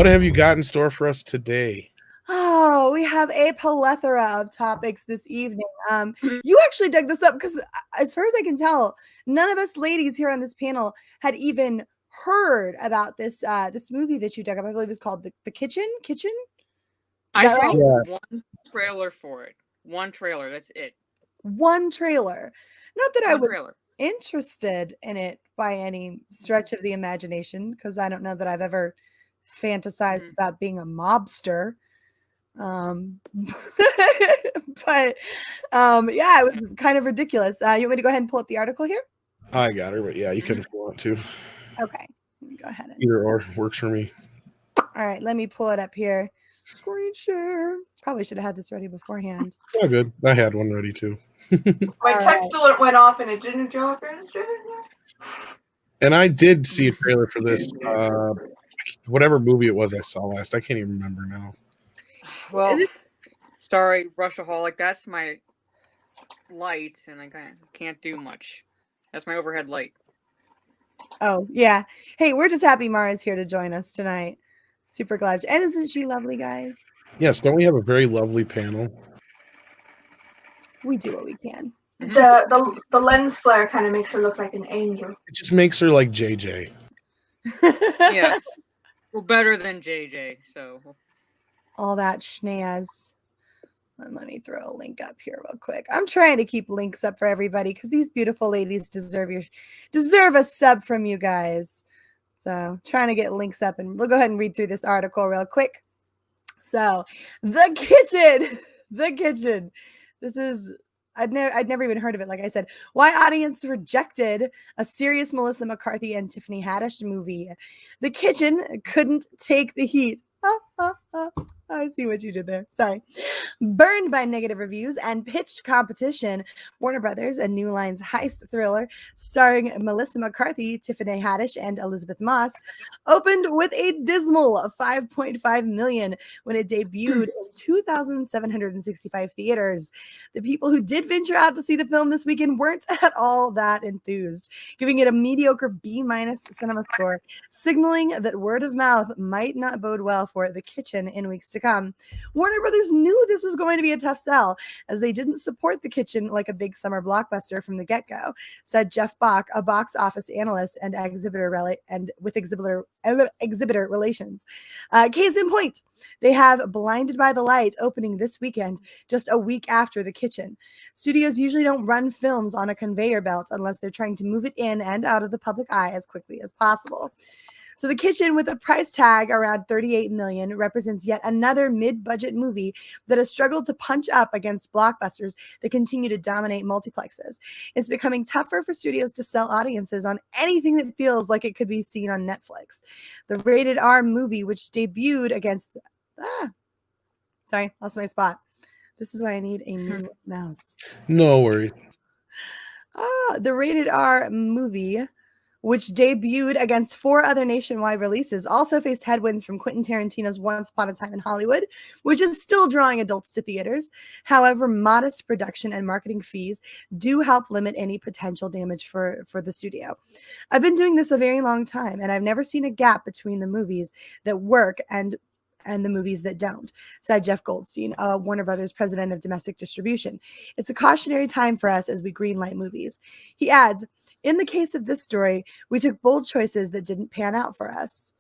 What have you got in store for us today? Oh, we have a plethora of topics this evening. You actually dug this up because, as far as I can tell, none of us ladies here on this panel had even heard about this movie that you dug up. I believe it's called the Kitchen. Kitchen. Is I that saw right? Yeah. one trailer for it. One trailer. That's it. One trailer. Not that I One was trailer. interested in it by any stretch of the imagination, because I don't know that I've ever fantasized about being a mobster. But yeah, it was kind of ridiculous. You want me to go ahead and pull up the article here? I got her, but yeah, you can if you want to. Okay, let me go ahead and Either or works for me. all right, let me pull it up here. Screen share. Probably should have had this ready beforehand. Oh, good. I had one ready too. My text alert went off and it didn't show up. And I did see a trailer for this. Whatever movie it was I saw last, I can't even remember now. Well, sorry, Rushaholic. That's my light, and I can't do much. That's my overhead light. Oh yeah. Hey, we're just happy Mara's here to join us tonight. Super glad. And isn't she lovely, guys? Yes, don't we have a very lovely panel? We do what we can. The lens flare kind of makes her look like an angel. It just makes her like JJ. Yes. Well, better than JJ, so. All that schnaz. And let me throw a link up here real quick. I'm trying to keep links up for everybody because these beautiful ladies deserve a sub from you guys. So trying to get links up, and we'll go ahead and read through this article real quick. So the kitchen. This is I'd never even heard of it. Like I said, why audience rejected a serious Melissa McCarthy and Tiffany Haddish movie. The Kitchen couldn't take the heat. I see what you did there. Sorry. Burned by negative reviews and pitched competition, Warner Brothers, a New Line's heist thriller starring Melissa McCarthy, Tiffany Haddish, and Elizabeth Moss, opened with a dismal $5.5 million when it debuted in 2,765 theaters. The people who did venture out to see the film this weekend weren't at all that enthused, giving it a mediocre B- cinema score, signaling that word of mouth might not bode well for The Kitchen in weeks to come. Warner Brothers knew this was going to be a tough sell, as they didn't support The Kitchen like a big summer blockbuster from the get-go, said Jeff Bach, a box office analyst and exhibitor relations. Case in point, they have Blinded by the Light opening this weekend, just a week after The Kitchen. Studios usually don't run films on a conveyor belt unless they're trying to move it in and out of the public eye as quickly as possible. So The Kitchen, with a price tag around $38 million, represents yet another mid-budget movie that has struggled to punch up against blockbusters that continue to dominate multiplexes. It's becoming tougher for studios to sell audiences on anything that feels like it could be seen on Netflix. The rated R movie, which debuted against sorry, lost my spot. This is why I need a new mouse. No worries. The rated R movie, which debuted against 4 other nationwide releases, also faced headwinds from Quentin Tarantino's Once Upon a Time in Hollywood, which is still drawing adults to theaters. However, modest production and marketing fees do help limit any potential damage for the studio. I've been doing this a very long time, and I've never seen a gap between the movies that work and the movies that don't, said Jeff Goldstein, Warner Brothers president of domestic distribution. It's a cautionary time for us as we greenlight movies. He adds, in the case of this story, we took bold choices that didn't pan out for us.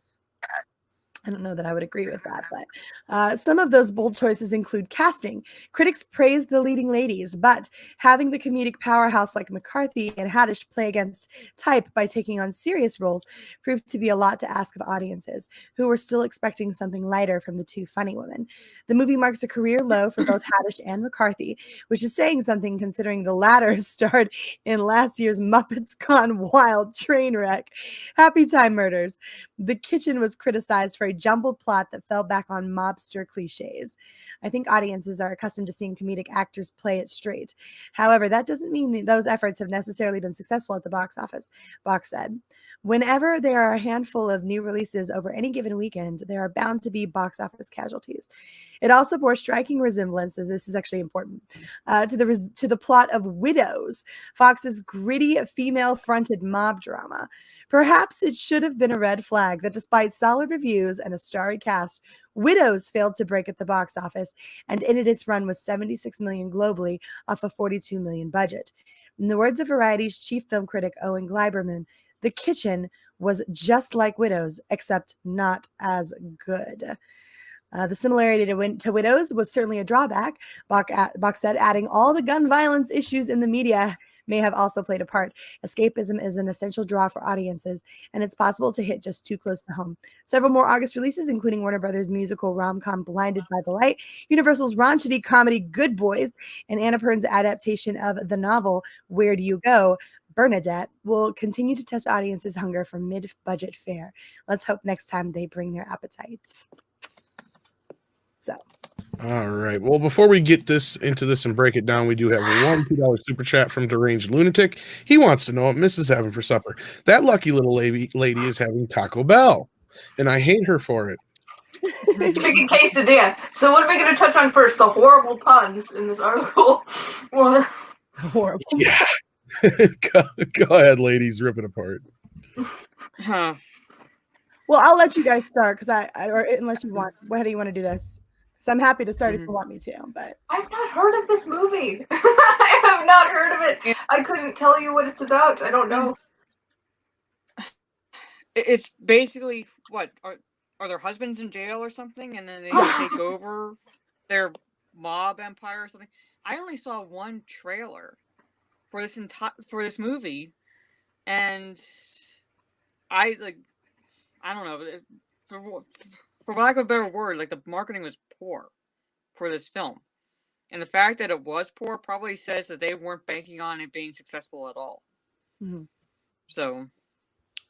I don't know that I would agree with that, but some of those bold choices include casting. Critics praised the leading ladies, but having the comedic powerhouse like McCarthy and Haddish play against type by taking on serious roles proved to be a lot to ask of audiences, who were still expecting something lighter from the 2 funny women. The movie marks a career low for both Haddish and McCarthy, which is saying something considering the latter starred in last year's Muppets Gone Wild train wreck, Happy Time Murders. The Kitchen was criticized for a jumbled plot that fell back on mobster cliches. I think audiences are accustomed to seeing comedic actors play it straight. However, that doesn't mean that those efforts have necessarily been successful at the box office, Bach said. Whenever there are a handful of new releases over any given weekend, there are bound to be box office casualties. It also bore striking resemblances, this is actually important, to the plot of Widows, Fox's gritty female-fronted mob drama. Perhaps it should have been a red flag that despite solid reviews and a starry cast, Widows failed to break at the box office and ended its run with $76 million globally off a $42 million budget. In the words of Variety's chief film critic Owen Gleiberman, The Kitchen was just like Widows, except not as good. The similarity to Widows was certainly a drawback. Bach said, adding all the gun violence issues in the media may have also played a part. Escapism is an essential draw for audiences, and it's possible to hit just too close to home. Several more August releases, including Warner Brothers' musical rom-com Blinded by the Light, Universal's raunchy comedy Good Boys, and Annapurna's adaptation of the novel Where Do You Go?, Bernadette, will continue to test audiences' hunger for mid-budget fare. Let's hope next time they bring their appetite. So. All right. Well, before we get into this and break it down, we do have one $2 super chat from Deranged Lunatic. He wants to know what Miss is having for supper. That lucky little lady is having Taco Bell, and I hate her for it. Chicken quesadilla. So what are we going to touch on first? The horrible puns in this article. Horrible. Yeah. Go ahead, ladies. Rip it apart. Huh. Well, I'll let you guys start or unless you want. How do you want to do this? So I'm happy to start if you want me to, but I've not heard of this movie. I have not heard of it. I couldn't tell you what it's about. I don't know. It's basically what are their husbands in jail or something, and then they take over their mob empire or something. I only saw one trailer for this movie, and I don't know, for lack of a better word, like the marketing was poor for this film. And the fact that it was poor probably says that they weren't banking on it being successful at all. Mm-hmm. So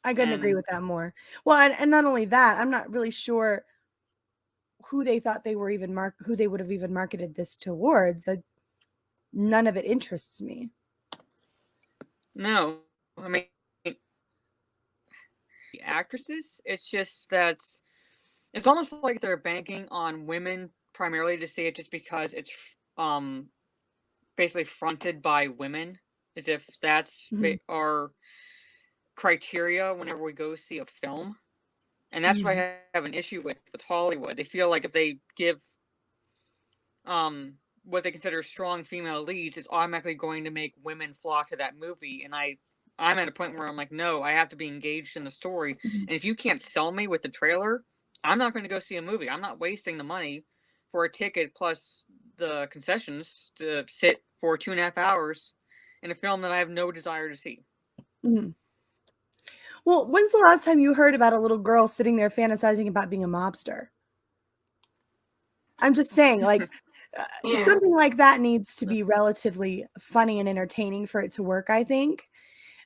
I couldn't agree with that more. Well, and not only that, I'm not really sure who they thought they were who they would have even marketed this towards. None of it interests me. No, I mean, the actresses, it's just that it's almost like they're banking on women primarily to see it just because it's basically fronted by women, as if that's our criteria whenever we go see a film. And that's what I have an issue with Hollywood. They feel like if they give what they consider strong female leads, it's automatically going to make women flock to that movie. And I'm at a point where I'm like, no, I have to be engaged in the story. And if you can't sell me with the trailer, I'm not going to go see a movie. I'm not wasting the money for a ticket plus the concessions to sit for 2.5 hours in a film that I have no desire to see. Mm-hmm. Well, when's the last time you heard about a little girl sitting there fantasizing about being a mobster? I'm just saying, something like that needs to be relatively funny and entertaining for it to work, I think.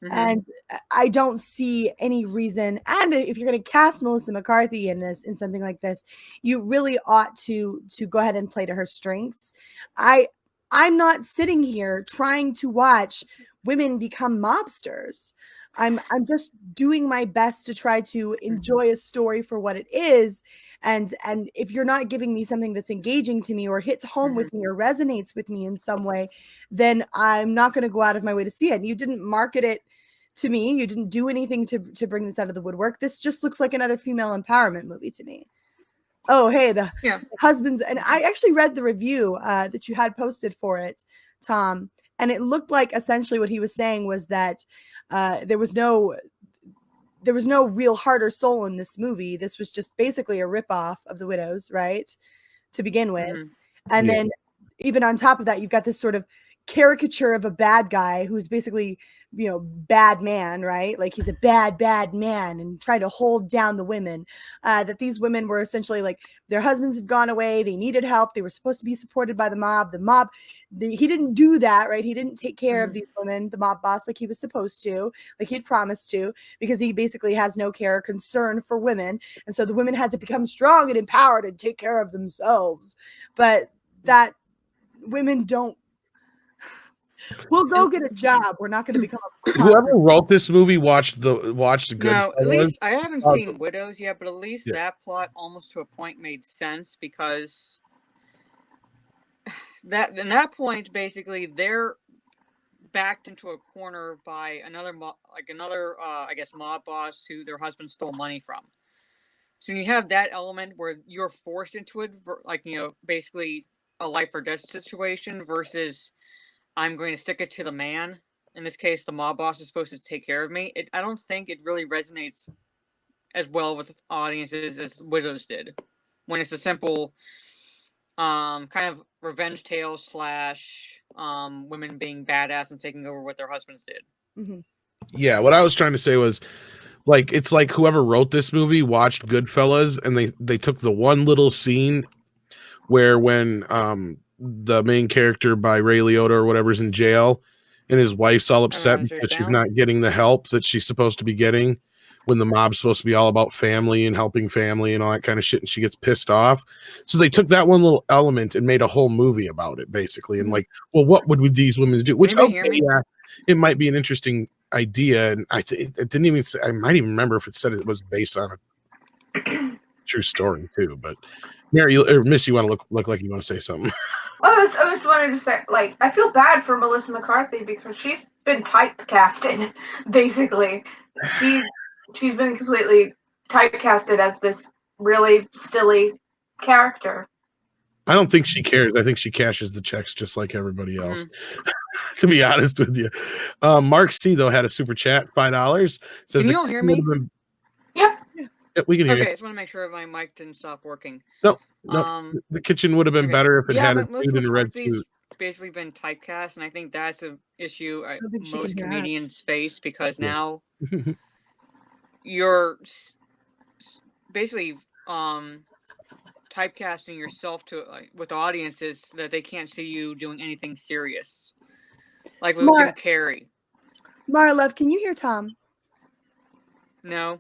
Mm-hmm. And I don't see any reason. And if you're going to cast Melissa McCarthy in something like this, you really ought to go ahead and play to her strengths. I'm not sitting here trying to watch women become mobsters. I'm just doing my best to try to enjoy a story for what it is. And if you're not giving me something that's engaging to me or hits home with me or resonates with me in some way, then I'm not going to go out of my way to see it. And you didn't market it to me. You didn't do anything to bring this out of the woodwork. This just looks like another female empowerment movie to me. Oh, hey, the husbands. And I actually read the review that you had posted for it, Tom. And it looked like essentially what he was saying was that there was no real heart or soul in this movie. This was just basically a ripoff of The Widows, right? To begin with. And then even on top of that, you've got this sort of caricature of a bad guy who's basically, bad man, right? Like he's a bad man and trying to hold down the women. That these women were essentially like their husbands had gone away. They needed help. They were supposed to be supported by the mob. He didn't do that, right? He didn't take care of these women, the mob boss, like he was supposed to, like he'd promised to, because he basically has no care or concern for women. And so the women had to become strong and empowered and take care of themselves. But that women don't We'll go get a job. We're not going to become a Whoever wrote this movie watched Goodfellas. No, at least I haven't seen Widows yet, but at least Yeah. that plot almost to a point made sense because that in that point basically they're backed into a corner by another I guess mob boss who their husband stole money from. So when you have that element where you're forced into it, like basically a life or death situation versus I'm going to stick it to the man. In this case, the mob boss is supposed to take care of me. I don't think it really resonates as well with audiences as Widows did. When it's a simple kind of revenge tale slash women being badass and taking over what their husbands did. Mm-hmm. Yeah, what I was trying to say was, like, it's like whoever wrote this movie watched Goodfellas, and they took the one little scene where when the main character by Ray Liotta or whatever is in jail, and his wife's all upset because she's not getting the help that she's supposed to be getting, when the mob's supposed to be all about family and helping family and all that kind of shit, and she gets pissed off. So they took that one little element and made a whole movie about it, basically. And like, well, what would these women do? Which, okay, yeah, it might be an interesting idea. And it didn't even say, I might even remember if it said it was based on a true story too. But Mary or Miss, you want to look like you want to say something? Well, I was wanted to say, like, I feel bad for Melissa McCarthy because she's been typecasted, basically. She's been completely typecasted as this really silly character. I don't think she cares. I think she cashes the checks just like everybody else. To be honest with you, Mark C though had a super chat, $5. Says, "Can you all hear me?" Yeah, we can hear you. Okay, I just want to make sure my mic didn't stop working. No, the kitchen would have been better if it had a dude in a red suit. Basically been typecast, and I think that's an issue most comedians face because now you're basically typecasting yourself to with audiences that they can't see you doing anything serious, like with Jim Carrey. Mara, love, can you hear Tom? No.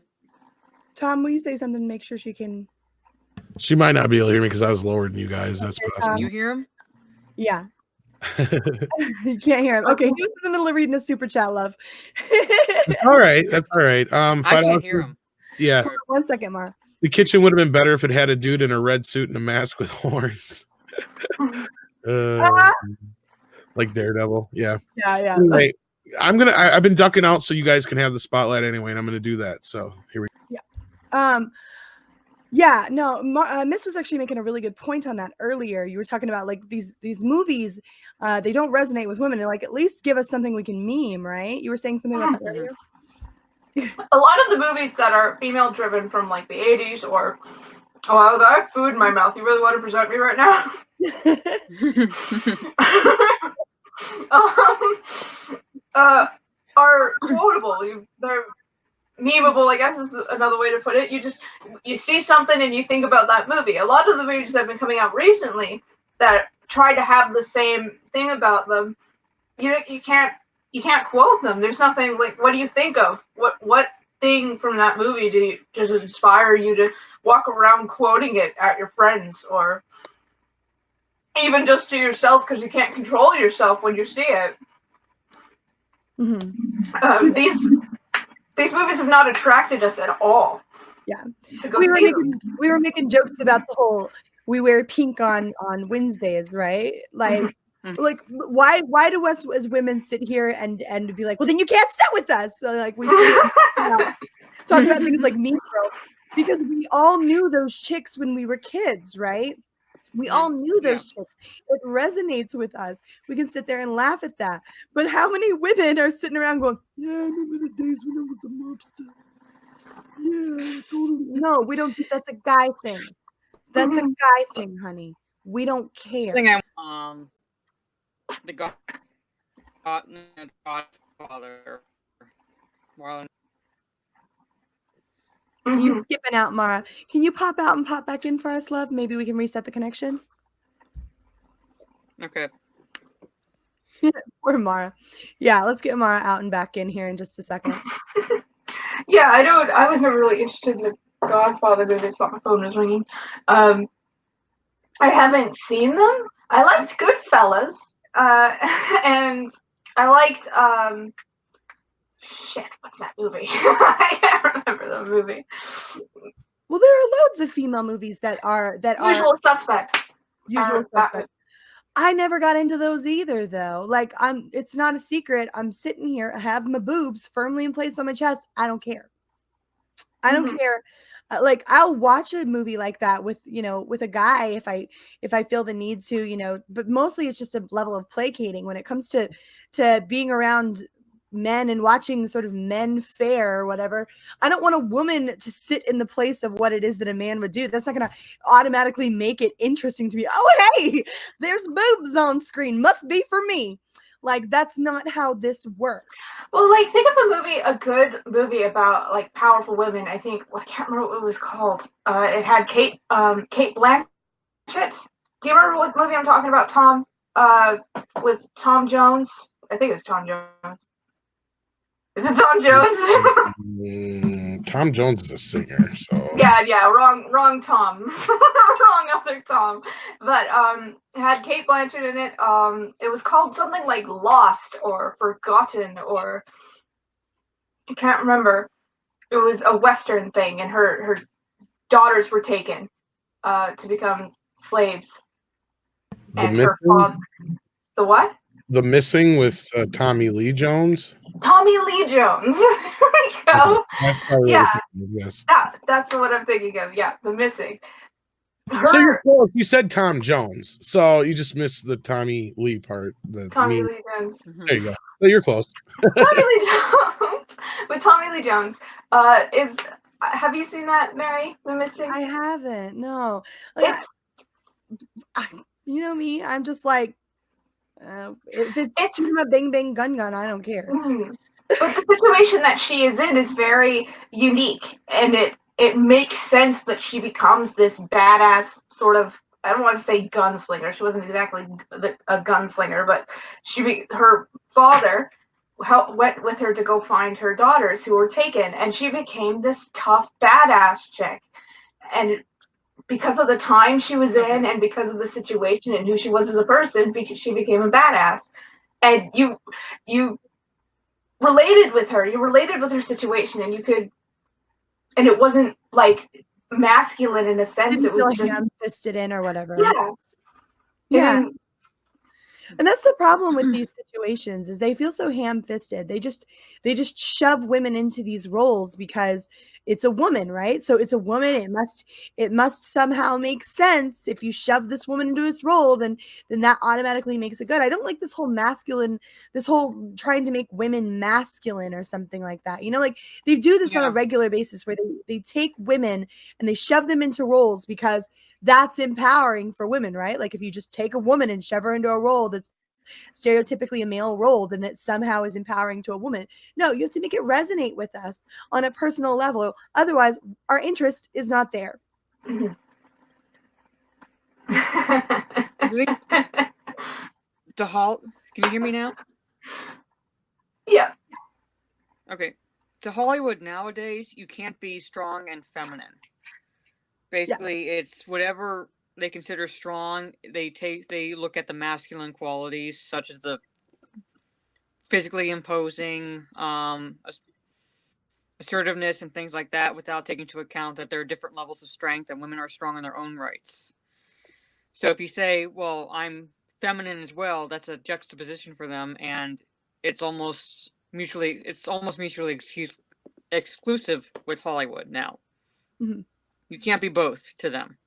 Tom, will you say something to make sure she can? She might not be able to hear me because I was lower than you guys. That's possible. Can you hear him? Yeah. You can't hear him. Okay, he was in the middle of reading a super chat, love. All right, that's all right. I can't hear him. Yeah. 1 second, Mar. The kitchen would have been better if it had a dude in a red suit and a mask with horns. Like Daredevil. Yeah. Yeah. Anyway, I've been ducking out so you guys can have the spotlight anyway, and I'm gonna do that. So here we go. Yeah. Yeah, no, Miss was actually making a really good point on that earlier. You were talking about like these movies, they don't resonate with women. And like, at least give us something we can meme, right? You were saying something about that earlier. A lot of the movies that are female driven from like the 80s or I got food in my mouth. You really want to present me right now? Are quotable. They're memeable, I guess is another way to put it. You see something and you think about that movie. A lot of the movies that have been coming out recently that try to have the same thing about them, you can't quote them. There's nothing like, what do you think of? What thing from that movie does it inspire you to walk around quoting it at your friends or even just to yourself because you can't control yourself when you see it? Mm-hmm. These movies have not attracted us at all. Yeah, to go we were making jokes about the whole we wear pink on Wednesdays, right? Like why do us as women sit here and be like, well, then you can't sit with us? So like we talk about things like Mean Girls because we all knew those chicks when we were kids, right? We all knew those chicks. It resonates with us. We can sit there and laugh at that. But how many women are sitting around going, yeah, I remember the days when I was a mobster. Yeah, totally. No, we don't. That's a guy thing. That's a guy thing, honey. We don't care. The Godfather. Marlon. You're skipping out, Mara. Can you pop out and pop back in for us, love? Maybe we can reset the connection. Okay. Or Mara. Yeah, let's get Mara out and back in here in just a second. Yeah, I was never really interested in the Godfather movies. Thought my phone was ringing. I haven't seen them. I liked Goodfellas, and I liked shit, what's that movie? I can't remember the movie. Well, there are loads of female movies that are Usual Suspects. Usual That Suspects. I never got into those either, though. Like, it's not a secret. I'm sitting here, I have my boobs firmly in place on my chest. I don't care. I don't care. Like, I'll watch a movie like that with, with a guy if I feel the need to, but mostly it's just a level of placating when it comes to being around men and watching sort of men fare or whatever. I don't want a woman to sit in the place of what it is that a man would do. That's not going to automatically make it interesting to me. Oh, hey, there's boobs on screen. Must be for me. Like, that's not how this works. Well, like, think of a good movie about like powerful women. I think I can't remember what it was called. It had Kate Blanchett. Do you remember what movie I'm talking about, Tom? With Tom Jones. I think it's Tom Jones. Is it Tom Jones? Tom Jones is a singer, so yeah, wrong Tom, wrong other Tom. But it had Kate Blanchett in it. It was called something like Lost or Forgotten, or I can't remember. It was a Western thing, and her daughters were taken to become slaves. The And her Missing? father, the what? The Missing with Tommy Lee Jones. Tommy Lee Jones. There we go. That's probably Yeah, yes. that's what I'm thinking of. Yeah, The Missing. So you're close. You said Tom Jones, so you just missed the Tommy Lee part. Tommy Lee Jones. There you go. So you're close. Tommy Lee Jones. With Tommy Lee Jones, have you seen that, Mary? The Missing? I haven't. No. Like, you know me. I'm just like, if it's shoot 'em up, bang bang gun, I don't care. But the situation that she is in is very unique, and it makes sense that she becomes this badass sort of. I don't want to say gunslinger. She wasn't exactly a gunslinger, but her father went with her to go find her daughters who were taken, and she became this tough badass chick. And because of the time she was in, and because of the situation and who she was as a person, she became a badass. And you related with her. You related with her situation, and and it wasn't like masculine in a sense. Didn't It was feel just ham-fisted in or whatever. Yeah. And that's the problem with these situations is they feel so ham-fisted. They just shove women into these roles because it's a woman, right? So it's a woman. It must somehow make sense. If you shove this woman into this role, then that automatically makes it good. I don't like this whole trying to make women masculine or something like that. Like they do this on a regular basis where they take women and they shove them into roles because that's empowering for women, right? Like if you just take a woman and shove her into a role that's stereotypically a male role, then that somehow is empowering to a woman. No, you have to make it resonate with us on a personal level. Otherwise, our interest is not there. Can you hear me now? Yeah. Okay. To Hollywood nowadays, you can't be strong and feminine. Basically, it's whatever they consider strong. They look at the masculine qualities, such as the physically imposing, assertiveness and things like that, without taking into account that there are different levels of strength and women are strong in their own rights. So if you say, well, I'm feminine as well, that's a juxtaposition for them, and it's almost mutually exclusive with Hollywood now. Mm-hmm. You can't be both to them.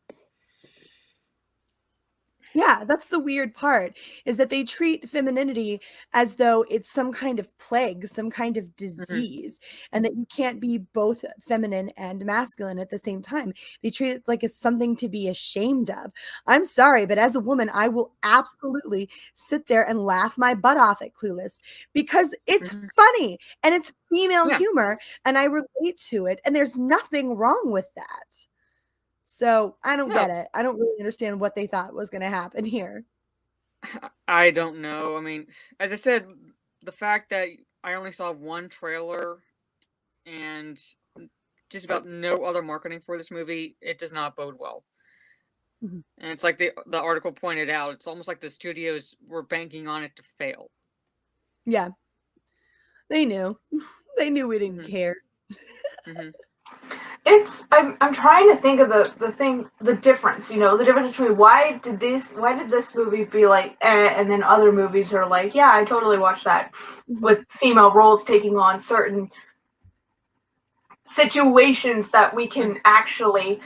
Yeah, that's the weird part, is that they treat femininity as though it's some kind of plague, some kind of disease, and that you can't be both feminine and masculine at the same time. They treat it like it's something to be ashamed of. I'm sorry, but as a woman, I will absolutely sit there and laugh my butt off at Clueless because it's funny and it's female humor, and I relate to it, and there's nothing wrong with that. So I don't get it. I don't really understand what they thought was going to happen here. I don't know. I mean, as I said, the fact that I only saw one trailer and just about no other marketing for this movie, it does not bode well. And it's like the article pointed out, it's almost like the studios were banking on it to fail. Yeah. They knew. They knew we didn't care. I'm trying to think of the difference, the difference between why did this movie be like and then other movies are like, yeah, I totally watched that, with female roles taking on certain situations that we can actually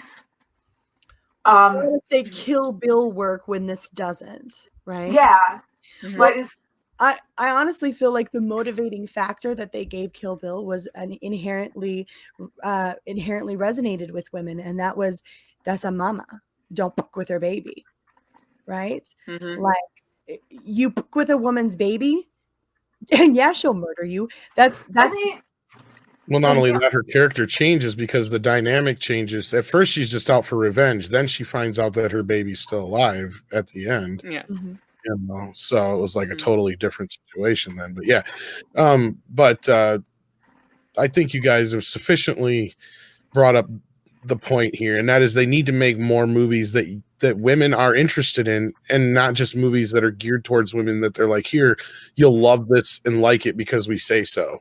I want to say Kill Bill work when this doesn't, right? yeah. Well, I honestly feel like the motivating factor that they gave Kill Bill was an inherently resonated with women, and that's a mama. Don't fuck with her baby, right? Like, you fuck with a woman's baby, and yeah, she'll murder you. That's Well, not only that, her character changes because the dynamic changes. At first, she's just out for revenge. Then she finds out that her baby's still alive at the end. Yes. You know, so it was like a totally different situation then. But yeah, I think you guys have sufficiently brought up the point here, and that is they need to make more movies that women are interested in, and not just movies that are geared towards women that they're like, here, you'll love this and like it because we say so.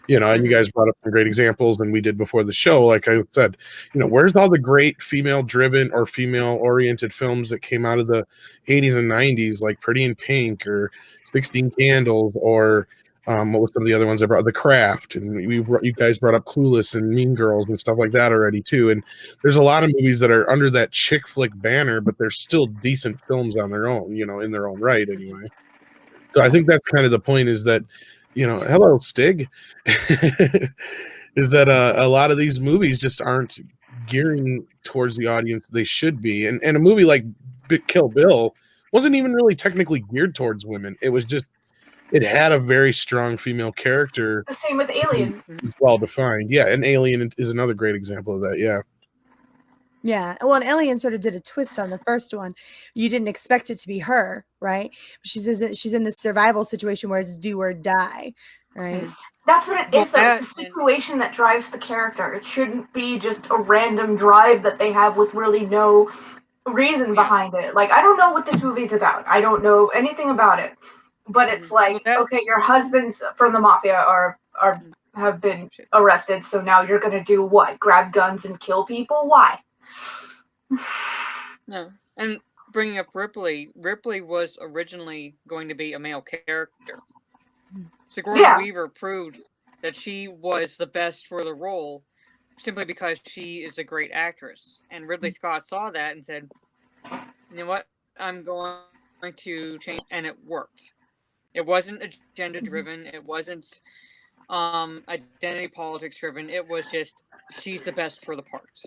You know, and you guys brought up some great examples, and we did before the show. Like I said, you know, where's all the great female-driven or female-oriented films that came out of the 80s and 90s, like Pretty in Pink or 16 Candles, or what was some of the other ones I brought? The Craft, and you guys brought up Clueless and Mean Girls and stuff like that already too. And there's a lot of movies that are under that chick flick banner, but they're still decent films on their own, you know, in their own right anyway. So I think that's kind of the point, is that, you know, hello Stig, is that a lot of these movies just aren't gearing towards the audience they should be. And a movie like Kill Bill wasn't even really technically geared towards women. It was just, it had a very strong female character. The same with Alien. Well defined. Yeah, and Alien is another great example of that. Yeah. Yeah. Well, and Alien sort of did a twist on the first one. You didn't expect it to be her, right? She's in this survival situation where it's do or die, right? That's what it is, though. It's a situation that drives the character. It shouldn't be just a random drive that they have with really no reason behind it. Like, I don't know what this movie's about. I don't know anything about it. But it's like, okay, your husbands from the mafia have been arrested, so now you're gonna do what? Grab guns and kill people? Why? No. And bringing up Ripley was originally going to be a male character. Sigourney Weaver proved that she was the best for the role simply because she is a great actress. And Ridley Scott saw that and said, you know what? I'm going to change. And it worked. It wasn't agenda driven. It wasn't identity politics driven. It was just, she's the best for the part.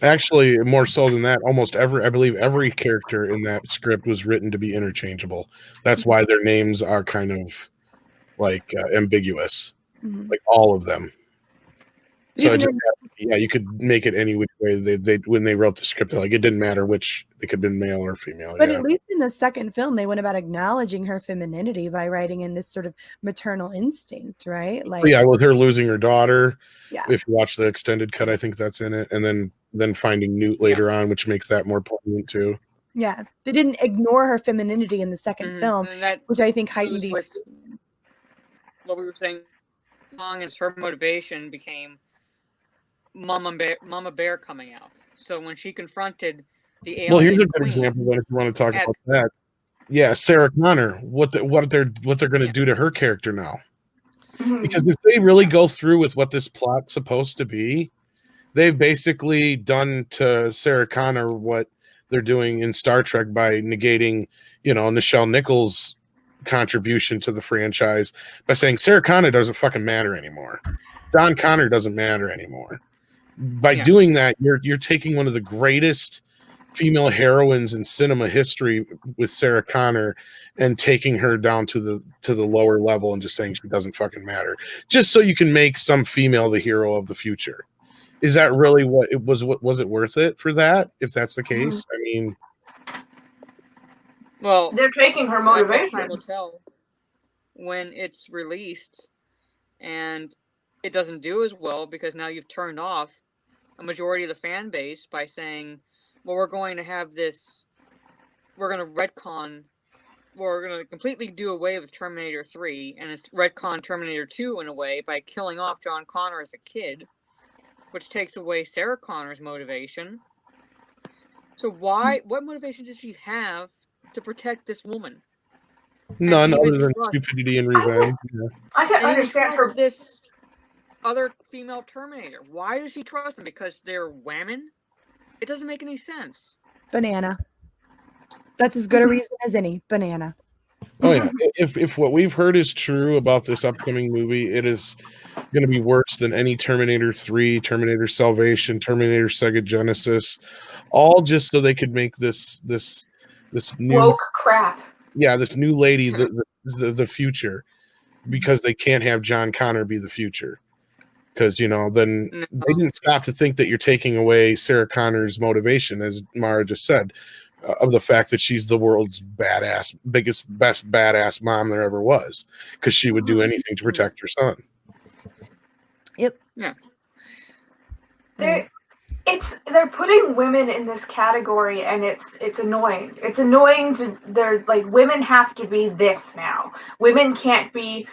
Actually, more so than that, I believe every character in that script was written to be interchangeable. That's why their names are kind of like ambiguous, like all of them. So you could make it any which way. They when they wrote the script, like it didn't matter which, they could have been male or female. But at least in the second film, they went about acknowledging her femininity by writing in this sort of maternal instinct, right? Like, with her losing her daughter. Yeah. If you watch the extended cut, I think that's in it, and then finding Newt later on, which makes that more poignant too. Yeah, they didn't ignore her femininity in the second film, which I think heightened the experience. What we were saying, long as her motivation became Mama Bear coming out. So when she confronted the alien, here's a good example then, if you want to talk about that. Yeah, Sarah Connor. What they're going to do to her character now? Because if they really go through with what this plot's supposed to be, they've basically done to Sarah Connor what they're doing in Star Trek by negating, Nichelle Nichols' contribution to the franchise by saying Sarah Connor doesn't fucking matter anymore. John Connor doesn't matter anymore. By doing that, you're taking one of the greatest female heroines in cinema history with Sarah Connor and taking her down to the lower level and just saying she doesn't fucking matter, just so you can make some female the hero of the future. Is that really what it was? Was it worth it for that? If that's the case, I mean, well, they're taking her motivation. Time will tell when it's released, and it doesn't do as well because now you've turned off a majority of the fan base by saying, well, we're going to retcon we're going to completely do away with Terminator 3 and it's retcon Terminator 2 in a way by killing off John Connor as a kid, which takes away Sarah Connor's motivation. So what motivation does she have to protect this woman? None And other even than trust- stupidity and revenge. Yeah. I can And even understand trust her. this other female Terminator. Why does she trust them? Because they're women? It doesn't make any sense. Banana. That's as good a reason as any. Banana. Oh yeah. If what we've heard is true about this upcoming movie, it is going to be worse than any Terminator 3, Terminator Salvation, Terminator Sega Genesis, all just so they could make this new Woke crap. this new lady the future, because they can't have John Connor be the future. Because then No. they didn't stop to think that you're taking away Sarah Connor's motivation, as Mara just said, of the fact that she's the world's best badass mom there ever was, because she would do anything to protect her son. Yep. Yeah. They're putting women in this category, and it's annoying. It's annoying they're like, women have to be this now. Women can't be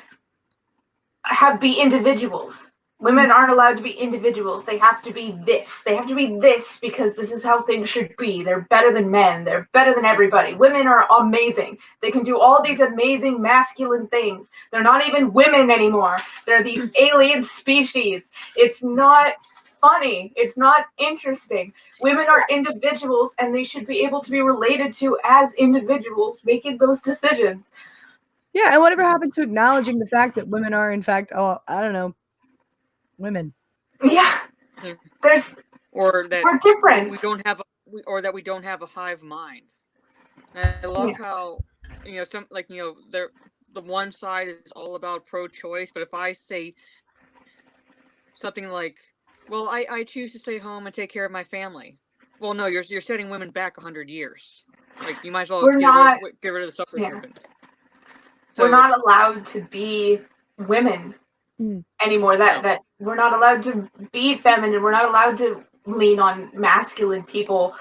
individuals. Women aren't allowed to be individuals. They have to be this. They have to be this because this is how things should be. They're better than men. They're better than everybody. Women are amazing. They can do all these amazing masculine things. They're not even women anymore. They're these alien species. It's not funny. It's not interesting. Women are individuals, and they should be able to be related to as individuals making those decisions. Yeah, and whatever happened to acknowledging the fact that women are, in fact, women? Yeah, Or that we're different. we don't have a hive mind. And I love how the one side is all about pro-choice, but if I say something like, well, I choose to stay home and take care of my family. Well, no, you're setting women back 100 years. Like, you might as well get rid of the suffrage movement. So we're not allowed to be women anymore. That we're not allowed to be feminine. We're not allowed to lean on masculine people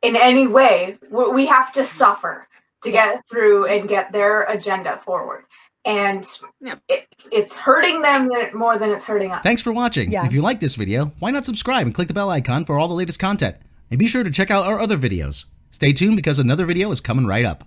in any way. We have to suffer to get through and get their agenda forward. And it's hurting them more than it's hurting us. Thanks for watching. Yeah. If you like this video, why not subscribe and click the bell icon for all the latest content? And be sure to check out our other videos. Stay tuned because another video is coming right up.